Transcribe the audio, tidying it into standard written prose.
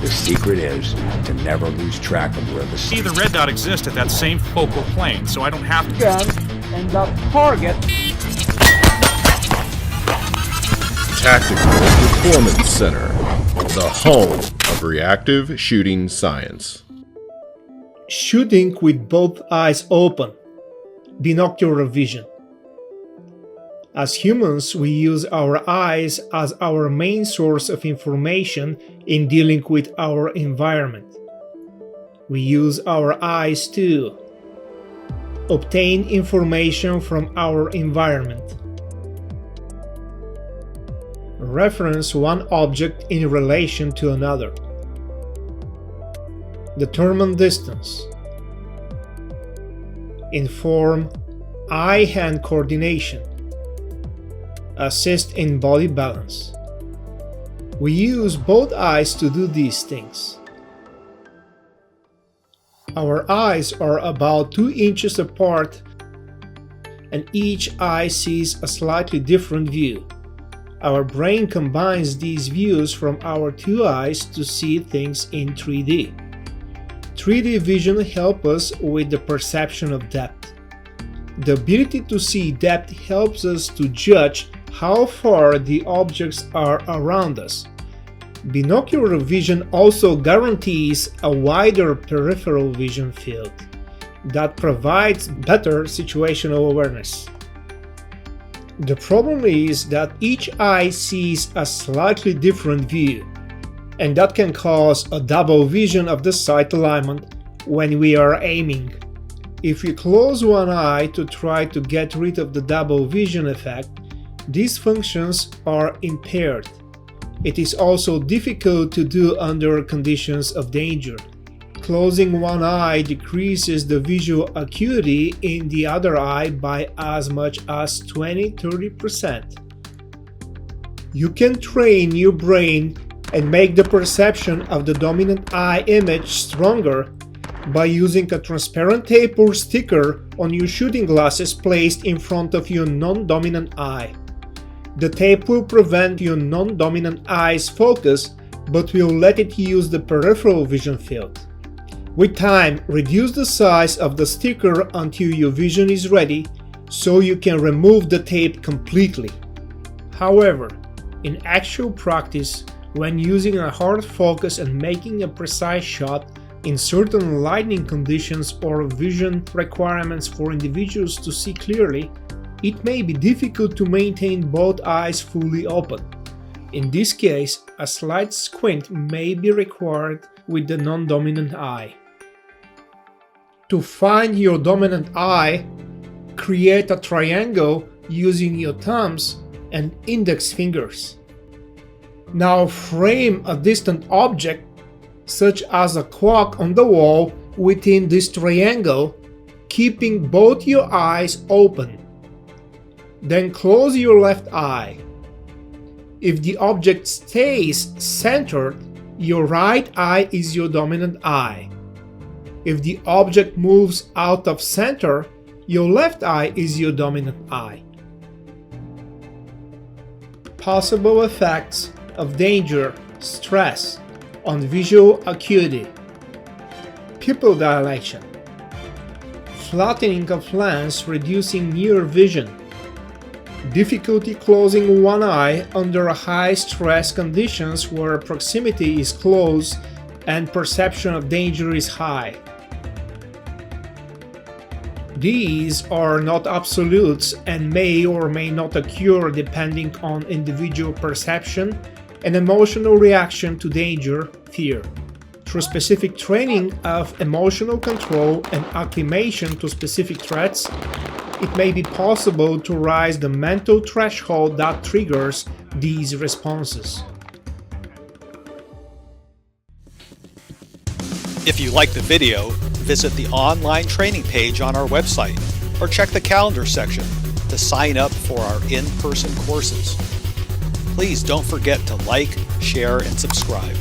The secret is to never lose track of where the red dot exists at that same focal plane, so I don't have to gun and the target. Tactical Performance Center, the home of reactive shooting science. Shooting with both eyes open, binocular vision. As humans, we use our eyes as our main source of information in dealing with our environment. We use our eyes to obtain information from our environment, reference one object in relation to another, determine distance, inform eye-hand coordination, assist in body balance. We use both eyes to do these things. Our eyes are about 2 inches apart, and each eye sees a slightly different view. Our brain combines these views from our 2 eyes to see things in 3D. 3D vision helps us with the perception of depth. The ability to see depth helps us to judge how far the objects are around us. Binocular vision also guarantees a wider peripheral vision field that provides better situational awareness. The problem is that each eye sees a slightly different view, and that can cause a double vision of the sight alignment when we are aiming. If we close one eye to try to get rid of the double vision effect, these functions are impaired. It is also difficult to do under conditions of danger. Closing one eye decreases the visual acuity in the other eye by as much as 20–30%. You can train your brain and make the perception of the dominant eye image stronger by using a transparent tape or sticker on your shooting glasses placed in front of your non-dominant eye. The tape will prevent your non-dominant eye's focus, but will let it use the peripheral vision field. With time, reduce the size of the sticker until your vision is ready, so you can remove the tape completely. However, in actual practice, when using a hard focus and making a precise shot in certain lighting conditions or vision requirements for individuals to see clearly, it may be difficult to maintain both eyes fully open. In this case, a slight squint may be required with the non-dominant eye. To find your dominant eye, create a triangle using your thumbs and index fingers. Now frame a distant object, such as a clock on the wall, within this triangle, keeping both your eyes open. Then close your left eye. If the object stays centered, your right eye is your dominant eye. If the object moves out of center, your left eye is your dominant eye. Possible effects of danger, stress on visual acuity: pupil dilation, flattening of lens reducing near vision, difficulty closing one eye under high stress conditions where proximity is close and perception of danger is high. These are not absolutes and may or may not occur depending on individual perception and emotional reaction to danger, fear. Through specific training of emotional control and acclimation to specific threats, it may be possible to raise the mental threshold that triggers these responses. If you like the video, visit the online training page on our website or check the calendar section to sign up for our in-person courses. Please don't forget to like, share, and subscribe.